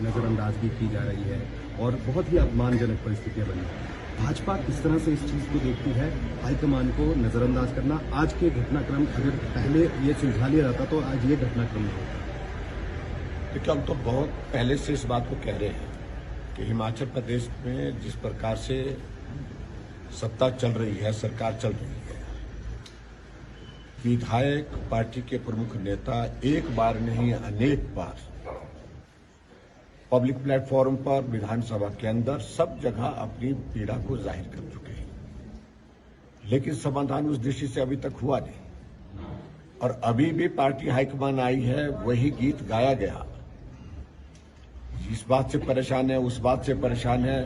नजरअंदाजगी की जा रही है और बहुत ही अपमानजनक परिस्थितियां बनी हैं। भाजपा किस तरह से इस चीज को देखती है? हाईकमान को नजरअंदाज करना, आज के घटनाक्रम अगर पहले ये सुलझा लिया जाता तो आज ये घटनाक्रम नहीं होता। देखिए, हम तो बहुत पहले से इस बात को कह रहे हैं कि हिमाचल प्रदेश में जिस प्रकार से सत्ता चल रही है, सरकार चल रही है, विधायक पार्टी के प्रमुख नेता एक बार नहीं अनेक बार पब्लिक प्लेटफॉर्म पर, विधानसभा के अंदर, सब जगह अपनी पीड़ा को जाहिर कर चुके हैं, लेकिन समाधान उस दृष्टि से अभी तक हुआ नहीं। और अभी भी पार्टी हाईकमान आई है, वही गीत गाया गया। इस बात से परेशान है, उस बात से परेशान है,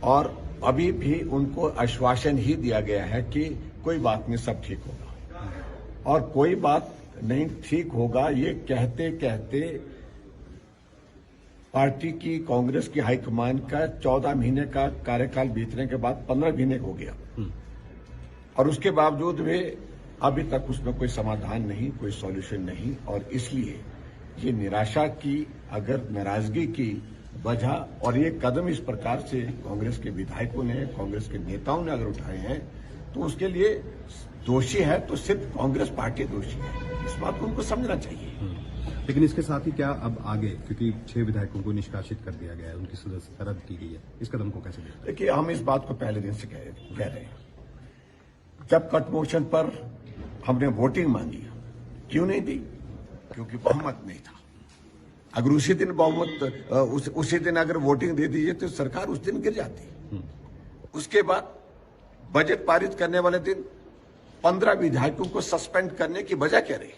और अभी भी उनको आश्वासन ही दिया गया है कि कोई बात नहीं, सब ठीक होगा। और कोई बात नहीं ठीक होगा ये कहते कहते पार्टी की, कांग्रेस की हाईकमान का 14 महीने का कार्यकाल बीतने के बाद 15 महीने हो गया, और उसके बावजूद भी अभी तक उसमें कोई समाधान नहीं, कोई सॉल्यूशन नहीं। और इसलिए ये निराशा की, अगर नाराजगी की वजह, और ये कदम इस प्रकार से कांग्रेस के विधायकों ने, कांग्रेस के नेताओं ने अगर उठाए हैं, तो उसके लिए दोषी है तो सिर्फ कांग्रेस पार्टी दोषी है। इस बात को उनको समझना चाहिए। लेकिन इसके साथ ही क्या अब आगे, क्योंकि 6 विधायकों को निष्कासित कर दिया गया है, उनकी सदस्यता रद्द की गई है, इस कदम को कैसे देखते हैं? देखिए, हम इस बात को पहले दिन से कह रहे हैं। जब कट मोशन पर हमने वोटिंग मांगी, क्यों नहीं दी? क्योंकि बहुमत नहीं था। अगर उसी दिन बहुमत, उसी दिन अगर वोटिंग दे दीजिए तो सरकार उस दिन गिर जाती। उसके बाद बजट पारित करने वाले दिन 15 विधायकों को सस्पेंड करने की वजह क्या रही?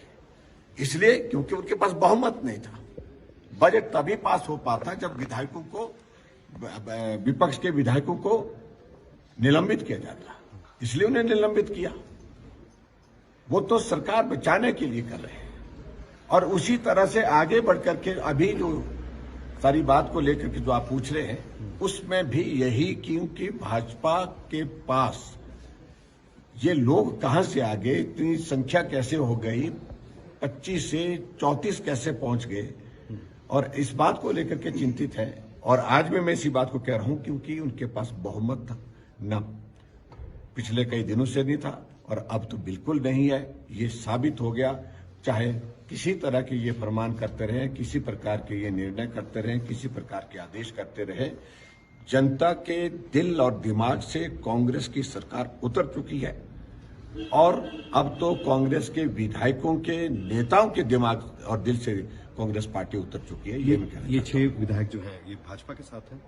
इसलिए क्योंकि उनके पास बहुमत नहीं था। बजट तभी पास हो पाता जब विधायकों को, विपक्ष के विधायकों को निलंबित किया जाता, इसलिए उन्हें निलंबित किया। वो तो सरकार बचाने के लिए कर रहे हैं। और उसी तरह से आगे बढ़कर के अभी जो सारी बात को लेकर के जो आप पूछ रहे हैं, उसमें भी यही, क्योंकि भाजपा के पास ये लोग कहां से आ गए, इतनी संख्या कैसे हो गई, 25 से 34 कैसे पहुंच गए, और इस बात को लेकर के चिंतित है। और आज भी मैं इसी बात को कह रहा हूं, क्योंकि उनके पास बहुमत था न, पिछले कई दिनों से नहीं था, और अब तो बिल्कुल नहीं है। ये साबित हो गया। चाहे किसी तरह के ये प्रमाण करते रहे, किसी प्रकार के ये निर्णय करते रहे, किसी प्रकार के आदेश करते रहे, जनता के दिल और दिमाग से कांग्रेस की सरकार उतर चुकी है। और अब तो कांग्रेस के विधायकों के, नेताओं के दिमाग और दिल से कांग्रेस पार्टी उतर चुकी है। ये 6 विधायक जो है, ये भाजपा के साथ है।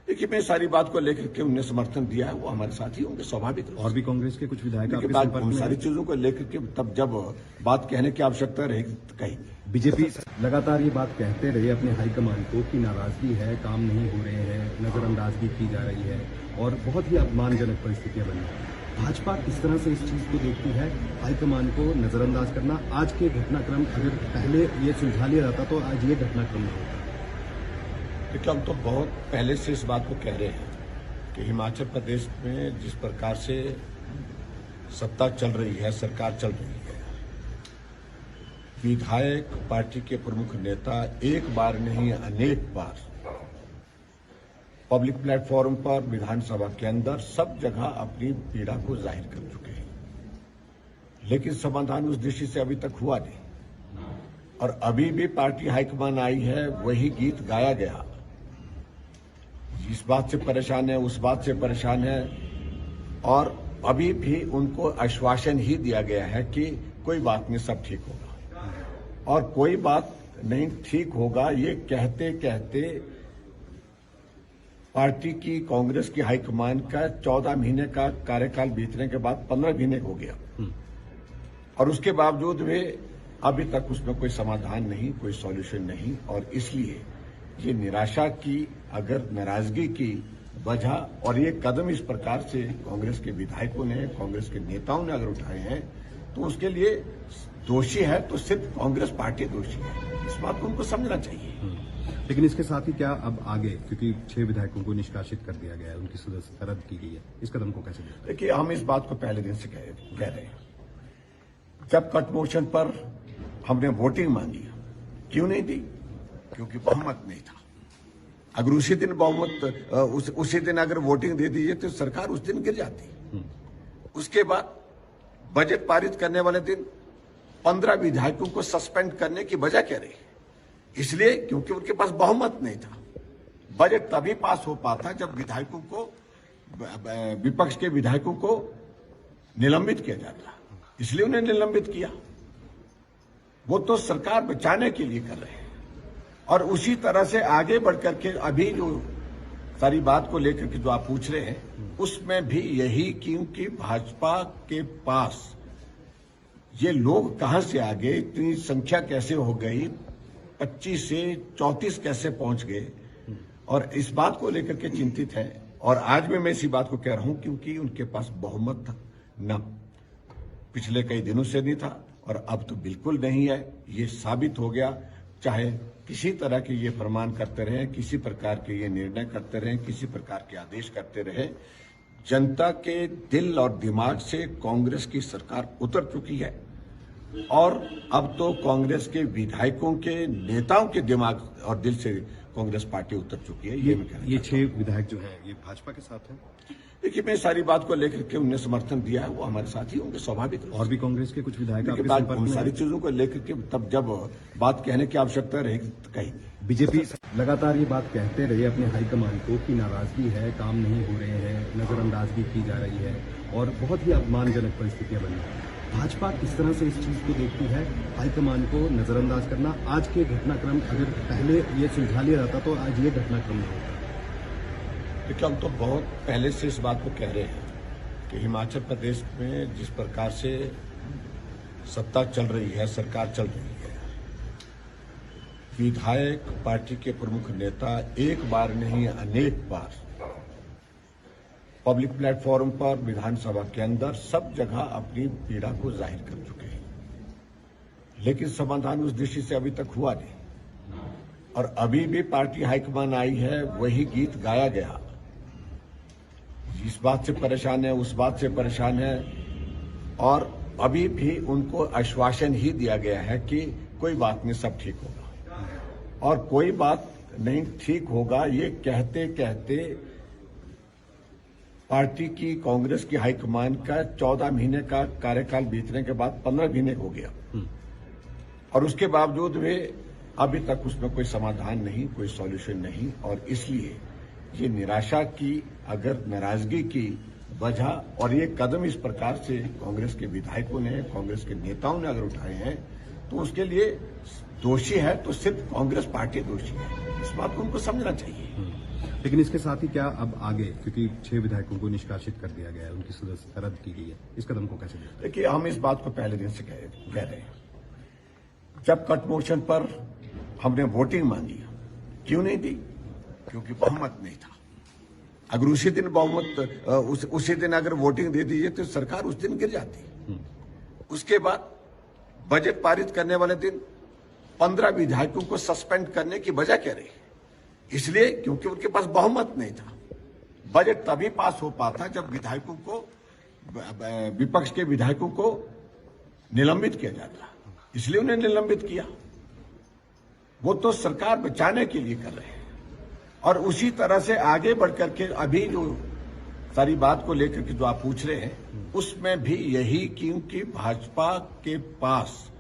देखिए, मैं सारी बात को लेकर के उन्हें समर्थन दिया है, वो हमारे साथ ही होंगे, स्वाभाविक। और भी कांग्रेस के कुछ विधायक आपके बाद संपर्क में सारी चीजों को लेकर के तब जब बात कहने की आवश्यकता रहेगी तो कहेंगे। बीजेपी लगातार ये बात कहते रहे अपने हाईकमान को कि नाराजगी है, काम नहीं हो रहे हैं, नजरअंदाजगी की जा रही है और बहुत ही अपमानजनक परिस्थितियां बनी हैं। भाजपा किस तरह से इस चीज को देखती है? हाईकमान को नजरअंदाज करना, आज के घटनाक्रम अगर पहले ये सुलझा लिया जाता तो आज ये घटनाक्रम नहीं होता। देखिए, हम तो बहुत पहले से इस बात को कह रहे हैं कि हिमाचल प्रदेश में जिस प्रकार से सत्ता चल रही है, सरकार चल रही है, विधायक पार्टी के प्रमुख नेता एक बार नहीं अनेक बार पब्लिक प्लेटफॉर्म पर, विधानसभा के अंदर, सब जगह अपनी पीड़ा को जाहिर कर चुके हैं, लेकिन समाधान उस दृष्टि से अभी तक हुआ नहीं। और अभी भी पार्टी हाईकमान आई है, वही गीत गाया गया। इस बात से परेशान है, उस बात से परेशान है, और अभी भी उनको आश्वासन ही दिया गया है कि कोई बात नहीं, सब ठीक होगा। और कोई बात नहीं ठीक होगा ये कहते कहते पार्टी की, कांग्रेस की हाईकमान का 14 महीने का कार्यकाल बीतने के बाद 15 महीने हो गया, और उसके बावजूद भी अभी तक उसमें कोई समाधान नहीं, कोई सॉल्यूशन नहीं। और इसलिए ये निराशा की, अगर नाराजगी की वजह, और ये कदम इस प्रकार से कांग्रेस के विधायकों ने, कांग्रेस के नेताओं ने अगर उठाए हैं, तो उसके लिए दोषी है तो सिर्फ कांग्रेस पार्टी दोषी है। इस बात को उनको समझना चाहिए। लेकिन इसके साथ ही क्या अब आगे, क्योंकि 6 विधायकों को निष्कासित कर दिया गया है, उनकी सदस्यता रद्द की गई है, इस कदम को कैसे देखते हैं? देखिए, हम इस बात को पहले दिन से कह रहे हैं। जब कट मोशन पर हमने वोटिंग मांगी, क्यों नहीं दी? क्योंकि बहुमत नहीं था। अगर उसी दिन बहुमत उसी दिन अगर वोटिंग दे दीजिए तो सरकार उस दिन गिर जाती। उसके बाद बजट पारित करने वाले दिन 15 विधायकों को सस्पेंड करने की वजह क्या रही? इसलिए क्योंकि उनके पास बहुमत नहीं था। बजट तभी पास हो पाता जब विधायकों को, विपक्ष के विधायकों को निलंबित किया जाता, इसलिए उन्हें निलंबित किया। वो तो सरकार बचाने के लिए कर रहे हैं। और उसी तरह से आगे बढ़कर के अभी जो सारी बात को लेकर के जो आप पूछ रहे हैं, उसमें भी यही, क्योंकि भाजपा के पास ये लोग कहां से आ गए, इतनी संख्या कैसे हो गई, 25 से 34 कैसे पहुंच गए, और इस बात को लेकर के चिंतित है। और आज भी मैं इसी बात को कह रहा हूं क्योंकि उनके पास बहुमत न पिछले कई दिनों से नहीं था और अब तो बिल्कुल नहीं है। ये साबित हो गया। चाहे किसी तरह के ये फरमान करते रहे, किसी प्रकार के ये निर्णय करते रहे, किसी प्रकार के आदेश करते रहे, जनता के दिल और दिमाग से कांग्रेस की सरकार उतर चुकी है। और अब तो कांग्रेस के विधायकों के, नेताओं के दिमाग और दिल से कांग्रेस पार्टी उतर चुकी है। ये 6 विधायक जो हैं, ये भाजपा के साथ हैं। देखिए, मैं सारी बात को लेकर के उन्हें समर्थन दिया है, वो हमारे साथ ही होंगे स्वाभाविक। और भी कांग्रेस के कुछ विधायक आपके बात संपर्क उन में सारी चीजों को लेकर के तब जब बात कहने की आवश्यकता रहेगी तो कहेंगे। बीजेपी लगातार ये बात कहते रहे अपने हाईकमान को कि नाराजगी है, काम नहीं हो रहे हैं, नजरअंदाजगी की जा रही है और बहुत ही अपमानजनक परिस्थितियां बनी हैं। भाजपा किस तरह से इस चीज को देखती है, हाईकमान को नजरअंदाज करना? आज के घटनाक्रम अगर पहले ये सुलझा लिया जाता तो आज ये घटनाक्रम नहीं होता। देखिए, हम तो बहुत पहले से इस बात को कह रहे हैं कि हिमाचल प्रदेश में जिस प्रकार से सत्ता चल रही है, सरकार चल रही है, विधायक, पार्टी के प्रमुख नेता एक बार नहीं अनेक बार पब्लिक प्लेटफॉर्म पर, विधानसभा के अंदर, सब जगह अपनी पीड़ा को जाहिर कर चुके हैं, लेकिन समाधान उस दृष्टि से अभी तक हुआ नहीं। और अभी भी पार्टी हाईकमान आई है, वही गीत गाया गया। इस बात से परेशान है, उस बात से परेशान है, और अभी भी उनको आश्वासन ही दिया गया है कि कोई बात नहीं, सब ठीक होगा। और कोई बात नहीं ठीक होगा ये कहते कहते पार्टी की, कांग्रेस की हाईकमान का 14 महीने का कार्यकाल बीतने के बाद 15 महीने हो गया, और उसके बावजूद भी अभी तक उसमें कोई समाधान नहीं, कोई सॉल्यूशन नहीं। और इसलिए ये निराशा की, अगर नाराजगी की वजह, और ये कदम इस प्रकार से कांग्रेस के विधायकों ने, कांग्रेस के नेताओं ने अगर उठाए हैं, तो उसके लिए दोषी है तो सिर्फ कांग्रेस पार्टी दोषी है। इस बात को उनको समझना चाहिए। लेकिन इसके साथ ही क्या अब आगे, क्योंकि 6 विधायकों को निष्कासित कर दिया गया है, उनकी सदस्यता रद्द की गई है, इस कदम को कैसे देखते हैं? देखिए, हम इस बात को पहले दिन से कह रहे हैं। जब कट मोशन पर हमने वोटिंग मांगी, क्यों नहीं दी? क्योंकि बहुमत नहीं था। अगर उसी दिन बहुमत उसी दिन अगर वोटिंग दे दीजिए तो सरकार उस दिन गिर जाती। उसके बाद बजट पारित करने वाले दिन 15 विधायकों को सस्पेंड करने की वजह क्या रही? इसलिए क्योंकि उनके पास बहुमत नहीं था। बजट तभी पास हो पाता जब विधायकों को, विपक्ष के विधायकों को निलंबित किया जाता, इसलिए उन्हें निलंबित किया। वो तो सरकार बचाने के लिए कर रहे हैं। और उसी तरह से आगे बढ़कर के अभी जो सारी बात को लेकर के जो आप पूछ रहे हैं, उसमें भी यही, क्योंकि भाजपा के पास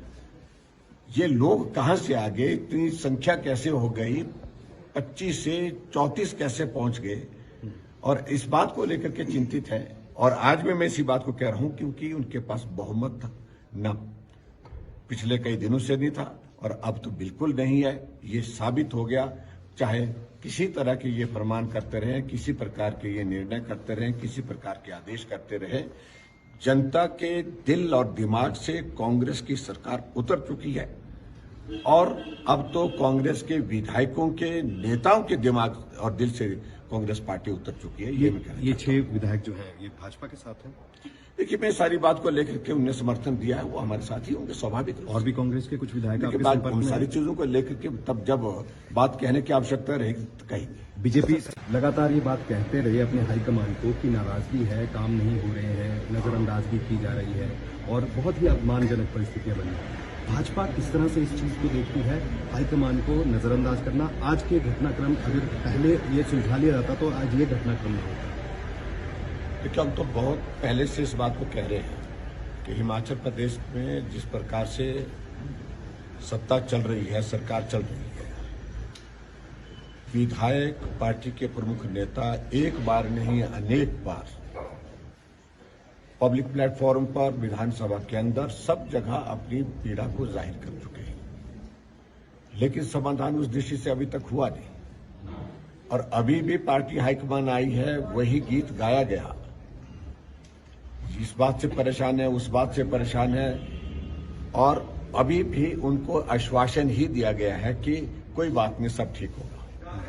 ये लोग कहां से आ गए, इतनी संख्या कैसे हो गई, 25 से 34 कैसे पहुंच गए, और इस बात को लेकर के चिंतित है। और आज भी मैं इसी बात को कह रहा हूं क्योंकि उनके पास बहुमत न पिछले कई दिनों से नहीं था और अब तो बिल्कुल नहीं है। ये साबित हो गया। चाहे किसी तरह के ये फरमान करते रहे, किसी प्रकार के ये निर्णय करते रहे, किसी प्रकार के आदेश करते रहे, जनता के दिल और दिमाग से कांग्रेस की सरकार उतर चुकी है। और अब तो कांग्रेस के विधायकों के, नेताओं के दिमाग और दिल से कांग्रेस पार्टी उतर चुकी है। ये 6 विधायक जो हैं, ये भाजपा के साथ हैं। देखिए, मैं सारी बात को लेकर के उन्हें समर्थन दिया है, वो हमारे साथ ही होंगे स्वाभाविक। और भी कांग्रेस के कुछ विधायक आपके बात संपर्क उन में सारी चीजों को लेकर के तब जब बात कहने की आवश्यकता रहेगी तो कहेंगे। बीजेपी लगातार ये बात कहते रहे अपने हाईकमान को कि नाराजगी है, काम नहीं हो रहे हैं, नजरअंदाजगी की जा रही है और बहुत ही अपमानजनक परिस्थितियां बनी हैं। भाजपा किस तरह से इस चीज को देखती है, हाईकमान को नजरअंदाज करना। आज के घटनाक्रम अगर पहले ये सुलझा लिया जाता तो आज ये घटनाक्रम ना होता। देखिए, हम तो बहुत पहले से इस बात को कह रहे हैं कि हिमाचल प्रदेश में जिस प्रकार से सत्ता चल रही है, सरकार चल रही है, विधायक, पार्टी के प्रमुख नेता एक बार नहीं अनेक बार पब्लिक प्लेटफॉर्म पर, विधानसभा के अंदर, सब जगह अपनी पीड़ा को जाहिर कर चुके हैं, लेकिन समाधान उस दृष्टि से अभी तक हुआ नहीं। और अभी भी पार्टी हाईकमान आई है, वही गीत गाया गया। इस बात से परेशान है, उस बात से परेशान है, और अभी भी उनको आश्वासन ही दिया गया है कि कोई बात नहीं, सब ठीक होगा।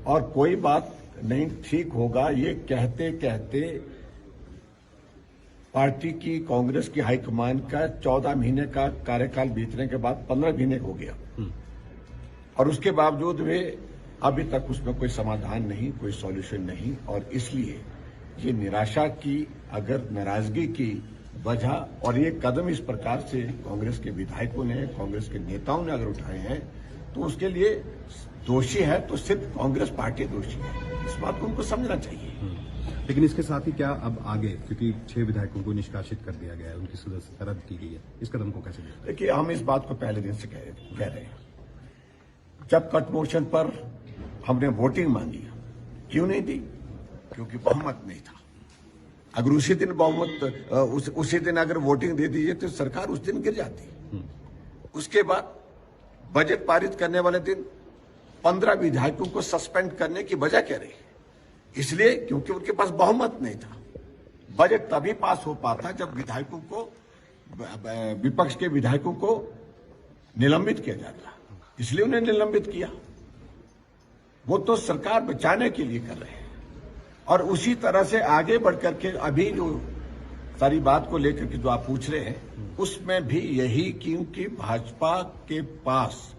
और कोई बात नहीं ठीक होगा ये कहते कहते पार्टी की, कांग्रेस की हाईकमान का 14 महीने का कार्यकाल बीतने के बाद 15 महीने हो गया, और उसके बावजूद वे अभी तक उसमें कोई समाधान नहीं, कोई सॉल्यूशन नहीं। और इसलिए ये निराशा की, अगर नाराजगी की वजह, और ये कदम इस प्रकार से कांग्रेस के विधायकों ने, कांग्रेस के नेताओं ने अगर उठाए हैं, तो उसके लिए दोषी है तो सिर्फ कांग्रेस पार्टी दोषी है। इस बात को उनको समझना चाहिए। लेकिन इसके साथ ही क्या अब आगे, क्योंकि 6 विधायकों को निष्कासित कर दिया गया है, उनकी सदस्यता रद्द की गई है, इस कदम को कैसे देखते हैं? देखिए, हम इस बात को पहले दिन से कह रहे हैं। जब कट मोशन पर हमने वोटिंग मांगी, क्यों नहीं दी? क्योंकि बहुमत नहीं था। अगर उसी दिन बहुमत, उसी दिन अगर वोटिंग दे दीजिए तो सरकार उस दिन गिर जाती। उसके बाद बजट पारित करने वाले दिन 15 विधायकों को सस्पेंड करने की वजह क्या रही? इसलिए क्योंकि उनके पास बहुमत नहीं था। बजट तभी पास हो पाता जब विधायकों को, विपक्ष के विधायकों को निलंबित किया जाता, इसलिए उन्हें निलंबित किया। वो तो सरकार बचाने के लिए कर रहे हैं। और उसी तरह से आगे बढ़कर के अभी जो सारी बात को लेकर के जो आप पूछ रहे हैं, उसमें भी यही, क्योंकि भाजपा के पास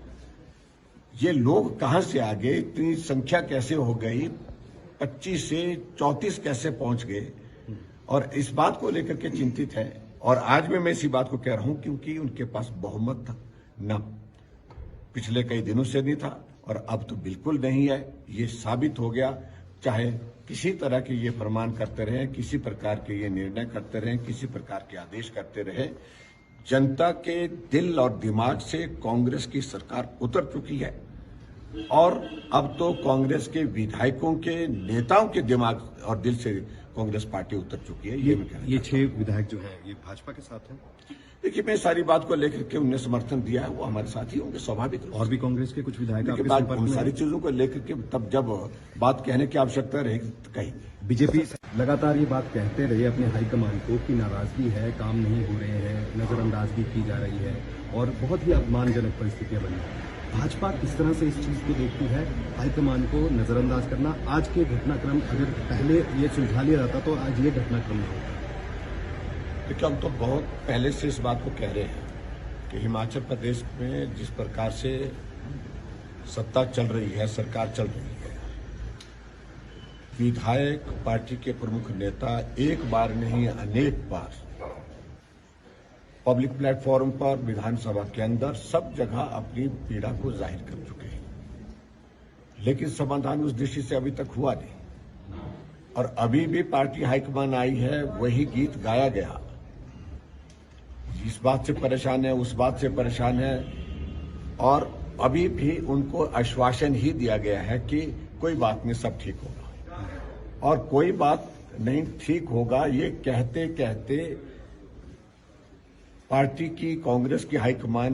ये लोग कहां से आ गए, इतनी संख्या कैसे हो गई, 25 से 34 कैसे पहुंच गए, और इस बात को लेकर के चिंतित है। और आज भी मैं इसी बात को कह रहा हूं, क्योंकि उनके पास बहुमत था न, पिछले कई दिनों से नहीं था, और अब तो बिल्कुल नहीं है। ये साबित हो गया। चाहे किसी तरह के ये फरमान करते रहे, किसी प्रकार के ये निर्णय करते रहे, किसी प्रकार के आदेश करते रहे, जनता के दिल और दिमाग से कांग्रेस की सरकार उतर चुकी है। और अब तो कांग्रेस के विधायकों के, नेताओं के दिमाग और दिल से कांग्रेस पार्टी उतर चुकी है। ये 6 विधायक जो हैं, ये भाजपा के साथ हैं। देखिए, मैं सारी बात को लेकर के उन्हें समर्थन दिया है, वो हमारे साथ ही होंगे, स्वाभाविक। और भी कांग्रेस के कुछ विधायक आपके बात संपर्क उन में सारी चीजों को लेकर के तब जब बात कहने की आवश्यकता रहेगी तो कहेंगे। बीजेपी लगातार ये बात कहते रहे अपने हाईकमान को कि नाराजगी है, काम नहीं हो रहे हैं, नजरअंदाजगी की जा रही है, और बहुत ही अपमानजनक परिस्थितियां बनी हैं। भाजपा किस तरह से इस चीज को देखती है, हाईकमान को नजरअंदाज करना। आज के घटनाक्रम अगर पहले ये सुलझा लिया जाता तो आज ये घटनाक्रम ना होता। देखिए, हम तो बहुत पहले से इस बात को कह रहे हैं कि हिमाचल प्रदेश में जिस प्रकार से सत्ता चल रही है, सरकार चल रही है, विधायक, पार्टी के प्रमुख नेता एक बार नहीं अनेक बार पब्लिक प्लेटफॉर्म पर, विधानसभा के अंदर, सब जगह अपनी पीड़ा को जाहिर कर चुके हैं, लेकिन समाधान उस दृष्टि से अभी तक हुआ नहीं। और अभी भी पार्टी हाईकमान आई है, वही गीत गाया गया। इस बात से परेशान है, उस बात से परेशान है, और अभी भी उनको आश्वासन ही दिया गया है कि कोई बात नहीं, सब ठीक होगा। और कोई बात नहीं ठीक होगा ये कहते कहते पार्टी की, कांग्रेस की हाईकमान